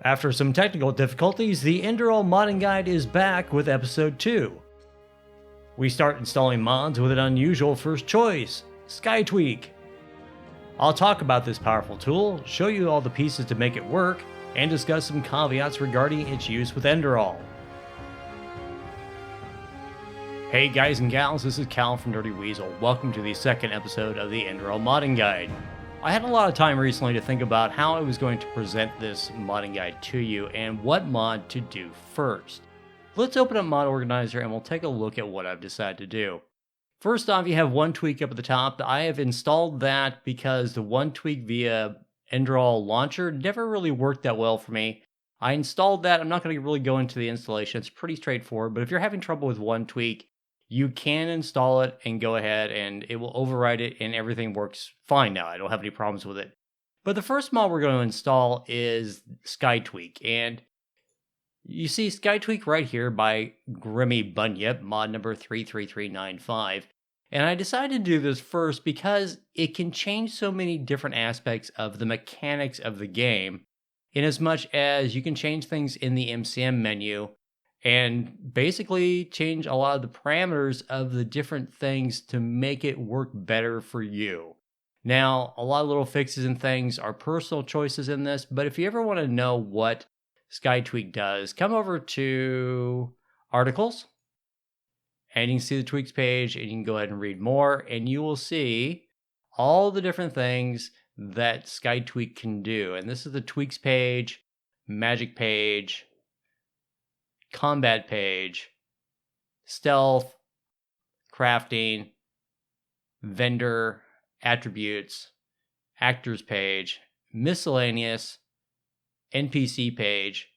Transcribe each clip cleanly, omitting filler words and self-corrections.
After some technical difficulties, the Enderal Modding Guide is back with episode 2. We start installing mods with an unusual first choice, Skytweak. I'll talk about this powerful tool, show you all the pieces to make it work, and discuss some caveats regarding its use with Enderal. Hey guys and gals, this is Cal from Dirty Weasel. Welcome to the second episode of the Enderal Modding Guide. I had a lot of time recently to think about how I was going to present this modding guide to you and what mod to do first. Let's open up Mod Organizer and we'll take a look at what I've decided to do. First off, you have one tweak up at the top. I have installed that because the one tweak via Enderal Launcher never really worked that well for me. I installed that. I'm not going to really go into the installation. It's pretty straightforward, but if you're having trouble with one tweak, you can install it and go ahead and it will override it and everything works fine now. I don't have any problems with it. But the first mod we're going to install is Skytweak. And you see Skytweak right here by Grimy Bunyip, mod number 33395. And I decided to do this first because it can change so many different aspects of the mechanics of the game, in as much as you can change things in the MCM menu and basically change a lot of the parameters of the different things to make it work better for you. Now, a lot of little fixes and things are personal choices in this, but if you ever want to know what Skytweak does, come over to Articles, and you can see the tweaks page, and you can go ahead and read more, and you will see all the different things that Skytweak can do. And this is the tweaks page, magic page, combat page, stealth, crafting, vendor, attributes, actors page, miscellaneous, NPC page,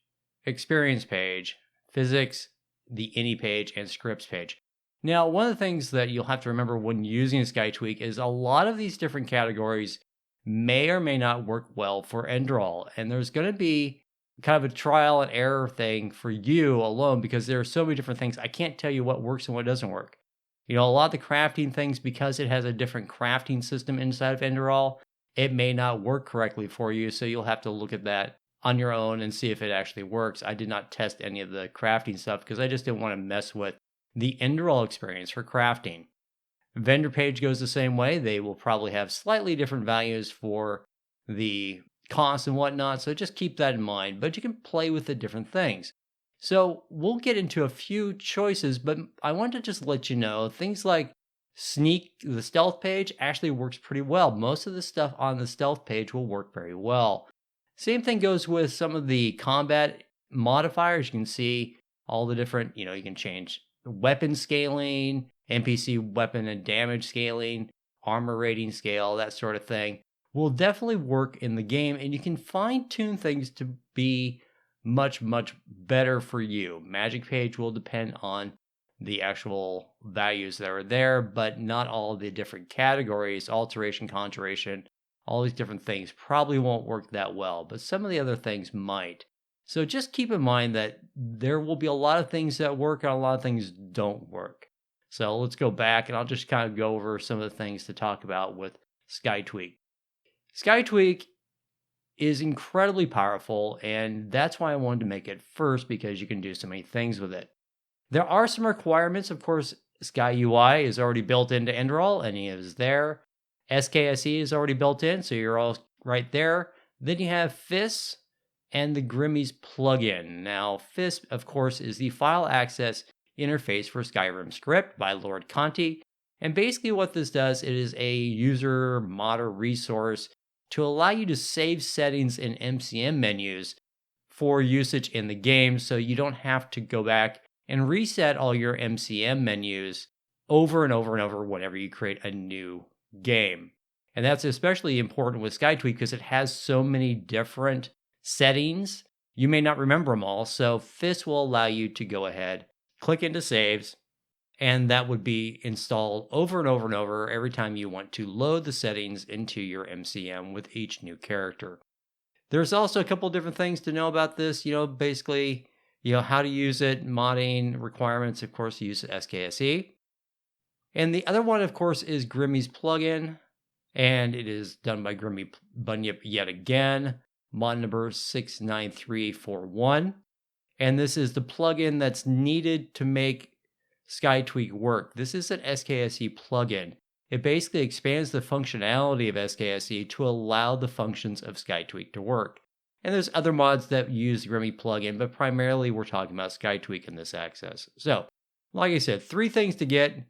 experience page, physics, the any page, and scripts page. Now, one of the things that you'll have to remember when using Skytweak is a lot of these different categories may or may not work well for Enderal, and there's going to be kind of a trial and error thing for you alone because there are so many different things. I can't tell you what works and what doesn't work. You know, a lot of the crafting things, because it has a different crafting system inside of Enderal, it may not work correctly for you, so you'll have to look at that on your own and see if it actually works. I did not test any of the crafting stuff because I just didn't want to mess with the Enderal experience for crafting. Vendor page goes the same way. They will probably have slightly different values for the costs and whatnot, so just keep that in mind, but you can play with the different things. So we'll get into a few choices, but I want to just let you know things like sneak, the stealth page actually works pretty well. Most of the stuff on the stealth page will work very well. Same thing goes with some of the combat modifiers. You can see all the different, you can change weapon scaling, NPC weapon and damage scaling, armor rating scale, that sort of thing. Will definitely work in the game, and you can fine-tune things to be much, much better for you. Magic page will depend on the actual values that are there, but not all the different categories, alteration, conjuration, all these different things probably won't work that well, but some of the other things might. So just keep in mind that there will be a lot of things that work and a lot of things don't work. So let's go back, and I'll just kind of go over some of the things to talk about with Skytweak. Skytweak is incredibly powerful, and that's why I wanted to make it first, because you can do so many things with it. There are some requirements. Of course, Sky UI is already built into Enderal, and it is there. SKSE is already built in, so you're all right there. Then you have FISS and the Grimy's plugin. Now, FISS, of course, is the FileAccess interface for Skyrim script by Lord Conti. And basically what this does, it is a user modder resource to allow you to save settings in MCM menus for usage in the game, so you don't have to go back and reset all your MCM menus over and over and over whenever you create a new game. And that's especially important with Skytweak because it has so many different settings. You may not remember them all, so FISS will allow you to go ahead, click into saves, and that would be installed over and over and over every time you want to load the settings into your MCM with each new character. There's also a couple different things to know about this, basically, how to use it, modding requirements, of course, use SKSE. And the other one, of course, is Grimy's plugin, and it is done by Grimy Bunyip yet again. mod number 69341. And this is the plugin that's needed to make Skytweak work. This is an SKSE plugin. It basically expands the functionality of SKSE to allow the functions of Skytweak to work. And there's other mods that use the Grimy plugin, but primarily we're talking about Skytweak in this access. So, like I said, 3 things to get: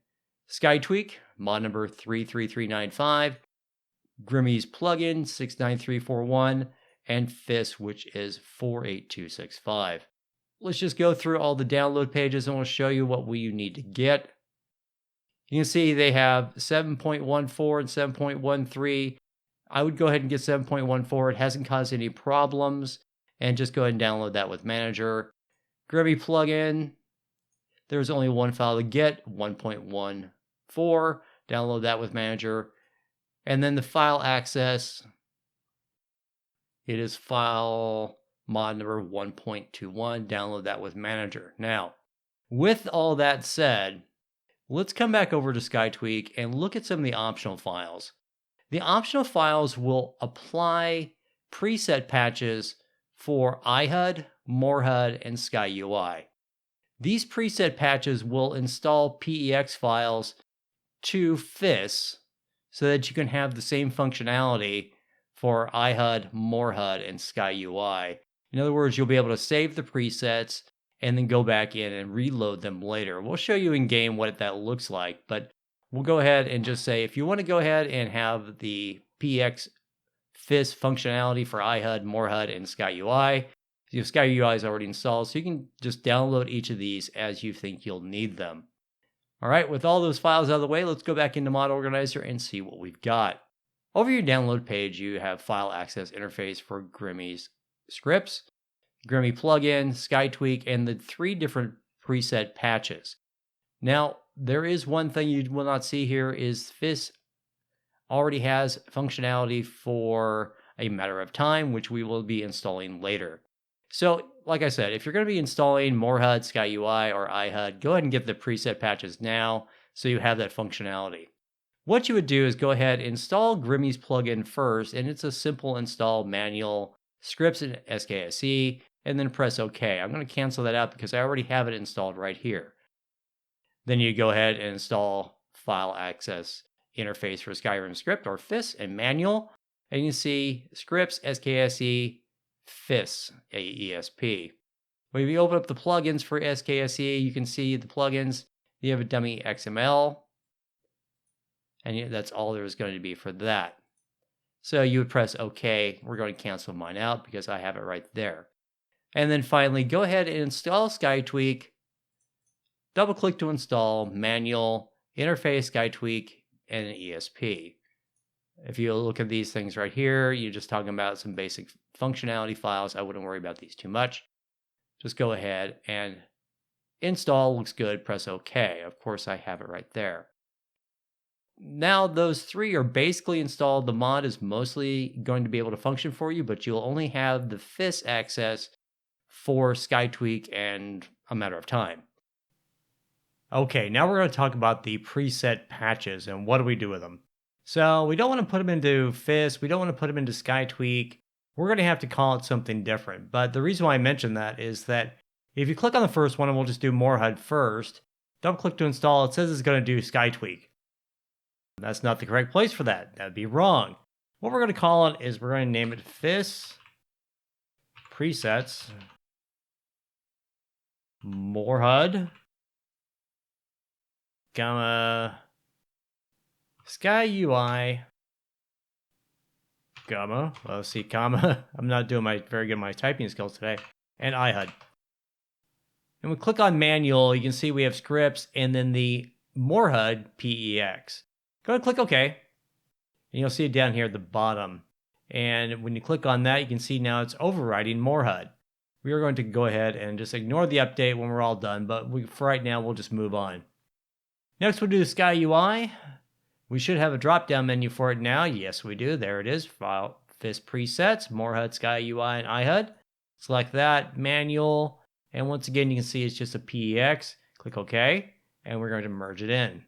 Skytweak, mod number 33395, Grimy's plugin 69341, and FISS, which is 48265. Let's just go through all the download pages and we'll show you what you need to get. You can see they have 7.14 and 7.13. I would go ahead and get 7.14. It hasn't caused any problems. And just go ahead and download that with Manager. Grimy plugin, there's only one file to get, 1.14. Download that with Manager. And then the FileAccess, it is file mod number 1.21. Download that with Manager. Now, with all that said, let's come back over to Skytweak and look at some of the optional files. The optional files will apply preset patches for iHUD, MoreHUD, and SkyUI. These preset patches will install PEX files to FISS so that you can have the same functionality for iHUD, MoreHUD, and SkyUI. In other words, you'll be able to save the presets and then go back in and reload them later. We'll show you in game what that looks like, but we'll go ahead and just say if you want to go ahead and have the PX FISS functionality for iHUD, MoreHUD, and SkyUI, your SkyUI is already installed, so you can just download each of these as you think you'll need them. All right, with all those files out of the way, let's go back into Mod Organizer and see what we've got. Over your download page, you have FileAccess interface for Grimy's scripts, Grimy plugin, Skytweak, and the 3 different preset patches. Now, there is one thing you will not see here is FISS already has functionality for a matter of time, which we will be installing later. So, like I said, if you're going to be installing MoreHUD, SkyUI, or iHUD, go ahead and get the preset patches now so you have that functionality. What you would do is go ahead and install Grimy's plugin first, and it's a simple install manual, scripts in SKSE, and then press OK. I'm going to cancel that out because I already have it installed right here. Then you go ahead and install FileAccess interface for Skyrim script or FISS and manual, and you see scripts, SKSE, FISS, AESP. When you open up the plugins for SKSE, you can see the plugins. You have a dummy XML, and that's all there's going to be for that. So you would press OK. We're going to cancel mine out because I have it right there. And then finally, go ahead and install Skytweak. Double click to install, manual, interface, Skytweak, and an ESP. If you look at these things right here, you're just talking about some basic functionality files. I wouldn't worry about these too much. Just go ahead and install. Looks good. Press OK. Of course, I have it right there. Now those 3 are basically installed. The mod is mostly going to be able to function for you, but you'll only have the FISS access for Skytweak and a matter of time. Okay, now we're going to talk about the preset patches and what do we do with them. So we don't want to put them into FISS. We don't want to put them into Skytweak. We're going to have to call it something different. But the reason why I mentioned that is that if you click on the first one, and we'll just do MoreHUD first, double click to install, it says it's going to do Skytweak. That's not the correct place for that. That'd be wrong. What we're going to call it is we're going to name it FISS presets MoreHUD gamma SkyUI gamma, let's see, comma, I'm not doing very good at my typing skills today, and iHUD. And we click on manual, you can see we have scripts and then the MoreHUD PEX. Go ahead and click OK. And you'll see it down here at the bottom. And when you click on that, you can see now it's overriding MoreHUD. We are going to go ahead and just ignore the update when we're all done, but for right now, we'll just move on. Next, we'll do the SkyUI. We should have a drop-down menu for it now. Yes, we do. There it is. File FISS presets, MoreHUD, SkyUI, and iHUD. Select that, manual, and once again, you can see it's just a PEX. Click OK, and we're going to merge it in.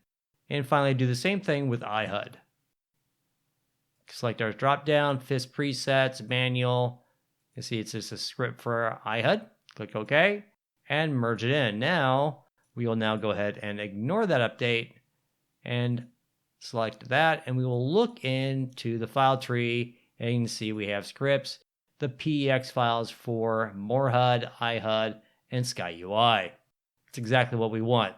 And finally, do the same thing with iHUD. Select our drop-down, FISS presets, manual, You see it's just a script for iHUD. Click OK and merge it in. Now we will now go ahead and ignore that update and select that, and we will look into the file tree, and you can see we have scripts, the PEX files for MoreHUD, iHUD, and SkyUI. That's exactly what we want.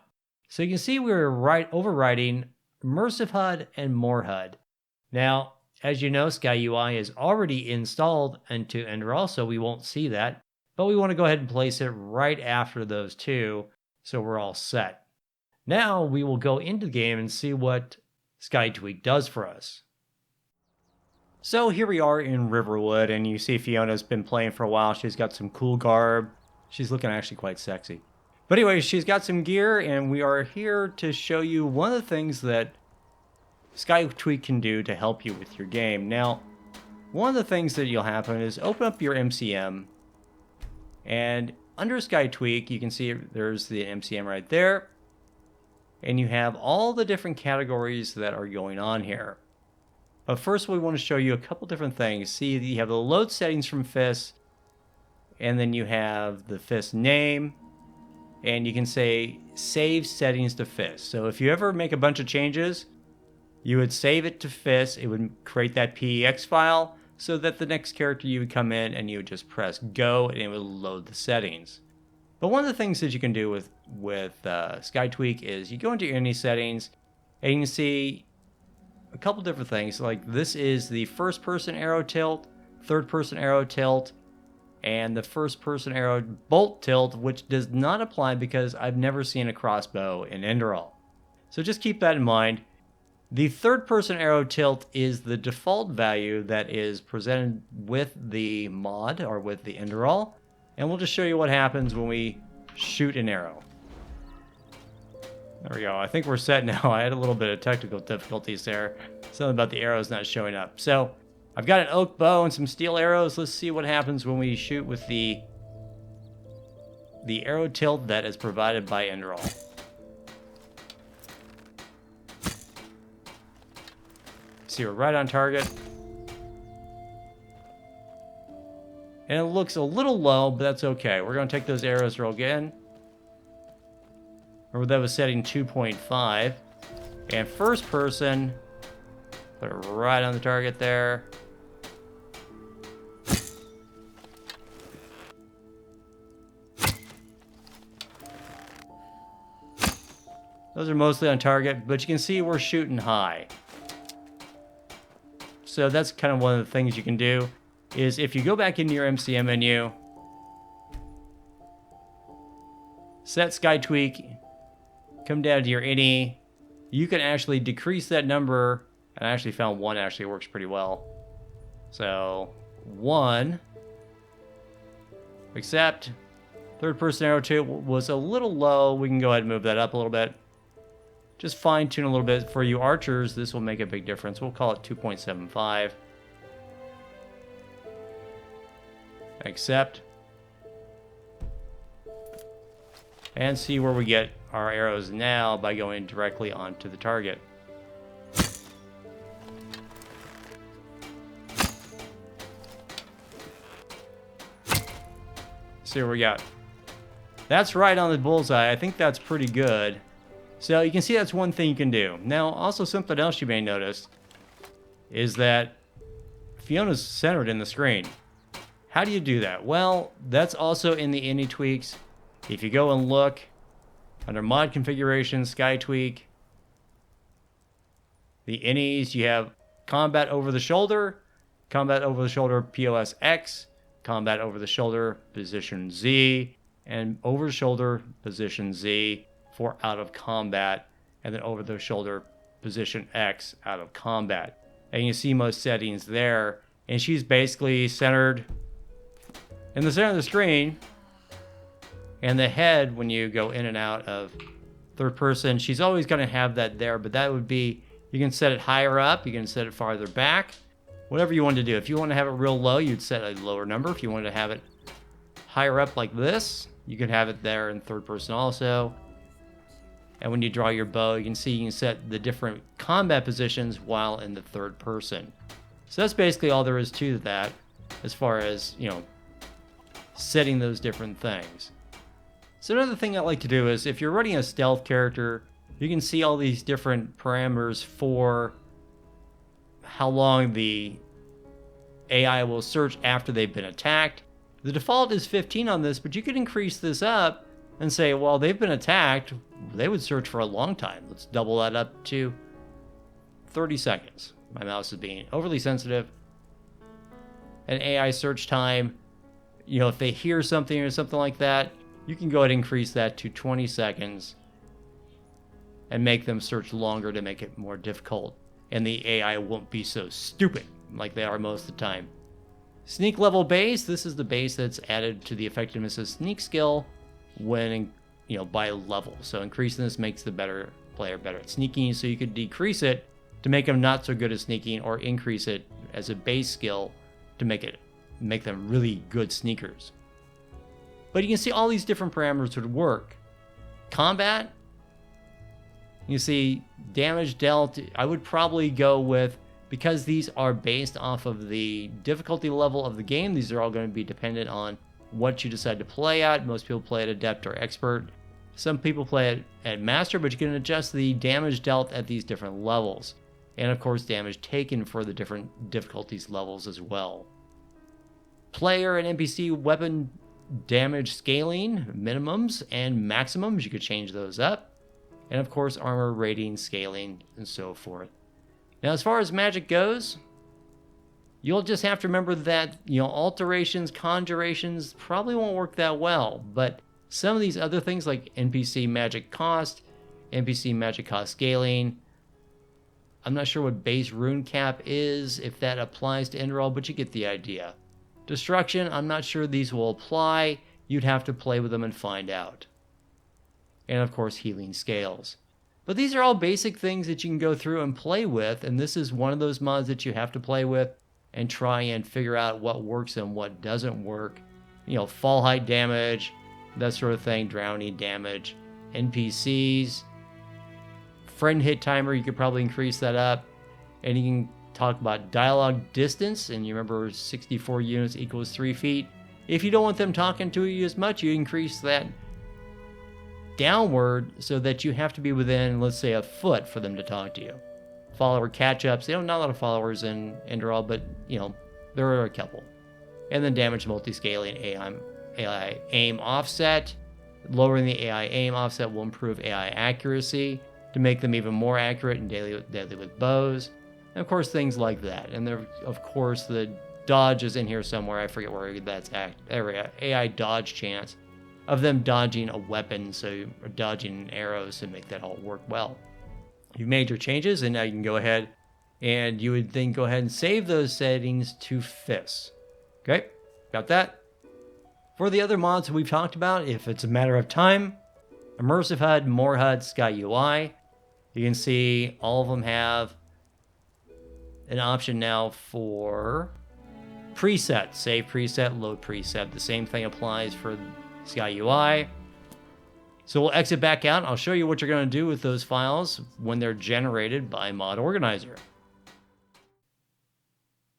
So you can see we're overwriting Immersive HUD and MoreHUD. Now, as you know, SkyUI is already installed into Enderal, so we won't see that, but we want to go ahead and place it right after those two, so we're all set. Now we will go into the game and see what Skytweak does for us. So here we are in Riverwood, and you see Fiona's been playing for a while. She's got some cool garb. She's looking actually quite sexy. But anyway, she's got some gear, and we are here to show you one of the things that Skytweak can do to help you with your game. Now, one of the things that you'll happen is open up your MCM, and under Skytweak, you can see there's the MCM right there, and you have all the different categories that are going on here. But first, we want to show you a couple different things. See, you have the load settings from FISS, and then you have the FISS name, and you can say save settings to FISS. So if you ever make a bunch of changes, you would save it to FISS. It would create that PEX file so that the next character you would come in and you would just press go and it would load the settings. But one of the things that you can do with Skytweak is you go into your any settings and you can see a couple different things. Like this is the first person arrow tilt, third person arrow tilt, and the first person arrow bolt tilt, which does not apply because I've never seen a crossbow in Enderal. So just keep that in mind. The third person arrow tilt is the default value that is presented with the mod or with the Enderal. And we'll just show you what happens when we shoot an arrow. There we go. I think we're set now. I had a little bit of technical difficulties there. Something about the arrows not showing up. So I've got an oak bow and some steel arrows. Let's see what happens when we shoot with the arrow tilt that is provided by Enderal. See, we're right on target. And it looks a little low, but that's okay. We're going to take those arrows, roll again. Remember that was setting 2.5. And first person, put it right on the target there. Those are mostly on target, but you can see we're shooting high. So that's kind of one of the things you can do, is if you go back into your MCM menu, set Skytweak, come down to your any, you can actually decrease that number, and I actually found 1 actually works pretty well. So 1, except third person arrow 2 was a little low. We can go ahead and move that up a little bit. Just fine tune a little bit. For you archers, this will make a big difference. We'll call it 2.75. Accept. And see where we get our arrows now by going directly onto the target. See what we got. That's right on the bullseye. I think that's pretty good. So you can see that's one thing you can do. Now, also something else you may notice is that Fiona's centered in the screen. How do you do that? Well, that's also in the any tweaks. If you go and look under mod configuration, Skytweak, the innies, you have combat over the shoulder POS X, combat over the shoulder position Z, and over the shoulder position Z for out of combat, and then over the shoulder position X out of combat. And you see most settings there, and she's basically centered in the center of the screen. And the head, when you go in and out of third person, she's always going to have that there, but that would be, you can set it higher up, you can set it farther back, whatever you want to do. If you want to have it real low, you'd set a lower number. If you want to have it higher up like this, you can have it there in third person also. And when you draw your bow, you can see you can set the different combat positions while in the third person. So that's basically all there is to that as far as, you know, setting those different things. So another thing I like to do is if you're running a stealth character, you can see all these different parameters for how long the AI will search after they've been attacked. The default is 15 on this, but you could increase this up and say, well, they've been attacked, they would search for a long time. Let's double that up to 30 seconds. My mouse is being overly sensitive. An AI search time, if they hear something or something like that, you can go ahead and increase that to 20 seconds and make them search longer to make it more difficult. And the AI won't be so stupid like they are most of the time. Sneak level base, this is the base that's added to the effectiveness of sneak skill when, by level. So increasing this makes the better player better at sneaking, so you could decrease it to make them not so good at sneaking, or increase it as a base skill to make them really good sneakers. But you can see all these different parameters would work. Combat, you see damage dealt, I would probably go with, because these are based off of the difficulty level of the game, these are all going to be dependent on what you decide to play at. Most people play at Adept or Expert. Some people play at Master, but you can adjust the damage dealt at these different levels. And of course, damage taken for the different difficulties levels as well. Player and NPC weapon damage scaling, minimums and maximums, you could change those up. And of course, armor rating, scaling, and so forth. Now, as far as magic goes, you'll just have to remember that, alterations, conjurations probably won't work that well. But some of these other things like NPC magic cost scaling, I'm not sure what base rune cap is, if that applies to Enderal, but you get the idea. Destruction, I'm not sure these will apply. You'd have to play with them and find out. And of course, healing scales. But these are all basic things that you can go through and play with, and this is one of those mods that you have to play with and try and figure out what works and what doesn't work. Fall height damage, that sort of thing, drowning damage, NPCs, friend hit timer, you could probably increase that up. And you can talk about dialogue distance, and you remember 64 units equals 3 feet. If you don't want them talking to you as much, you increase that downward so that you have to be within, let's say, a foot for them to talk to you. Follower catch-ups, not a lot of followers in Enderal, but there are a couple. And then damage multi-scaling, AI aim offset. Lowering the AI aim offset will improve AI accuracy to make them even more accurate and deadly with bows. And of course, things like that. And there, of course, the dodge is in here somewhere. I forget where that's at. AI dodge chance of them dodging a weapon, or dodging arrows, to make that all work well. You've made your changes, and now you can go ahead and you would then go ahead and save those settings to FISS. Okay, got that? For the other mods that we've talked about, if it's a matter of time, Immersive HUD, More HUD, Sky UI, you can see all of them have an option now for preset, save preset, load preset. The same thing applies for Sky UI. So we'll exit back out. I'll show you what you're going to do with those files when they're generated by Mod Organizer.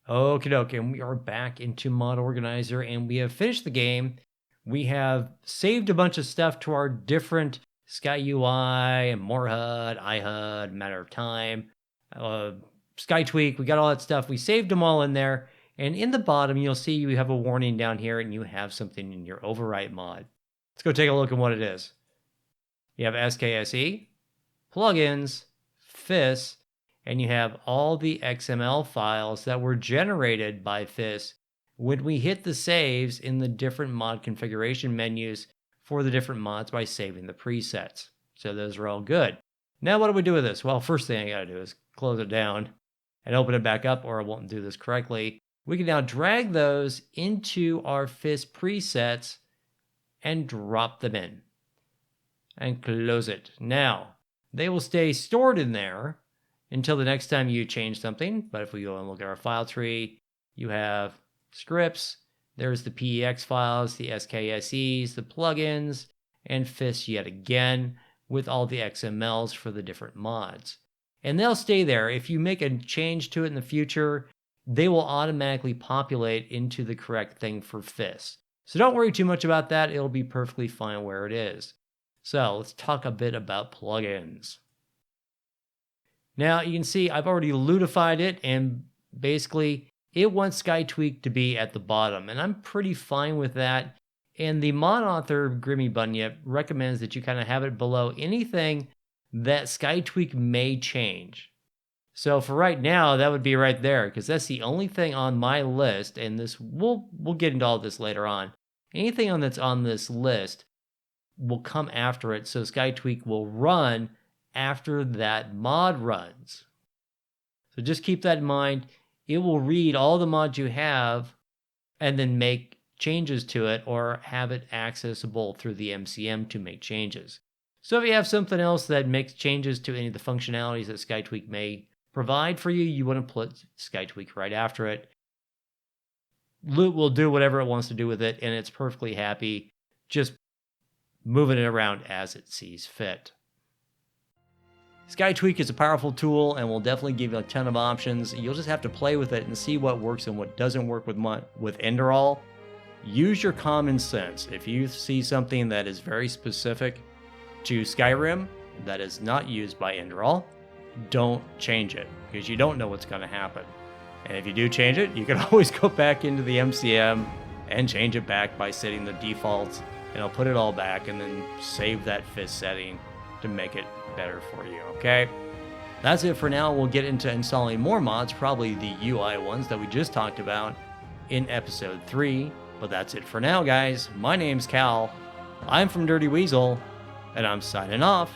Okie dokie, and we are back into Mod Organizer, and we have finished the game. We have saved a bunch of stuff to our different Sky UI and More HUD, iHUD, Matter of Time, Skytweak. We got all that stuff. We saved them all in there. And in the bottom, you'll see you have a warning down here, and you have something in your overwrite mod. Let's go take a look at what it is. You have SKSE, plugins, FISS, and you have all the XML files that were generated by FISS when we hit the saves in the different mod configuration menus for the different mods by saving the presets. So those are all good. Now what do we do with this? Well, first thing I gotta do is close it down and open it back up, or I won't do this correctly. We can now drag those into our FISS presets and drop them in. And close it. Now, they will stay stored in there until the next time you change something. But if we go and look at our file tree, you have scripts, there's the PEX files, the SKSEs, the plugins, and FISS yet again with all the XMLs for the different mods. And they'll stay there. If you make a change to it in the future, they will automatically populate into the correct thing for FISS. So don't worry too much about that. It'll be perfectly fine where it is. So let's talk a bit about plugins. Now you can see I've already lootified it, and basically it wants Skytweak to be at the bottom, and I'm pretty fine with that. And the mod author, Grimy Bunyip, recommends that you kind of have it below anything that Skytweak may change. So for right now, that would be right there, because that's the only thing on my list, and this we'll get into all this later on. Anything that's on this list will come after it, so Skytweak will run after that mod runs. So just keep that in mind. It will read all the mods you have and then make changes to it or have it accessible through the MCM to make changes. So if you have something else that makes changes to any of the functionalities that Skytweak may provide for you, you want to put Skytweak right after it. Loot will do whatever it wants to do with it, and it's perfectly happy just moving it around as it sees fit. Skytweak is a powerful tool and will definitely give you a ton of options. You'll just have to play with it and see what works and what doesn't work with Enderal. Use your common sense. If you see something that is very specific to Skyrim that is not used by Enderal, don't change it, because you don't know what's going to happen. And if you do change it, you can always go back into the MCM and change it back by setting the defaults, and I'll put it all back and then save that FISS setting to make it better for you, okay? That's it for now. We'll get into installing more mods, probably the UI ones that we just talked about in episode 3. But that's it for now, guys. My name's Cal. I'm from Dirty Weasel, and I'm signing off.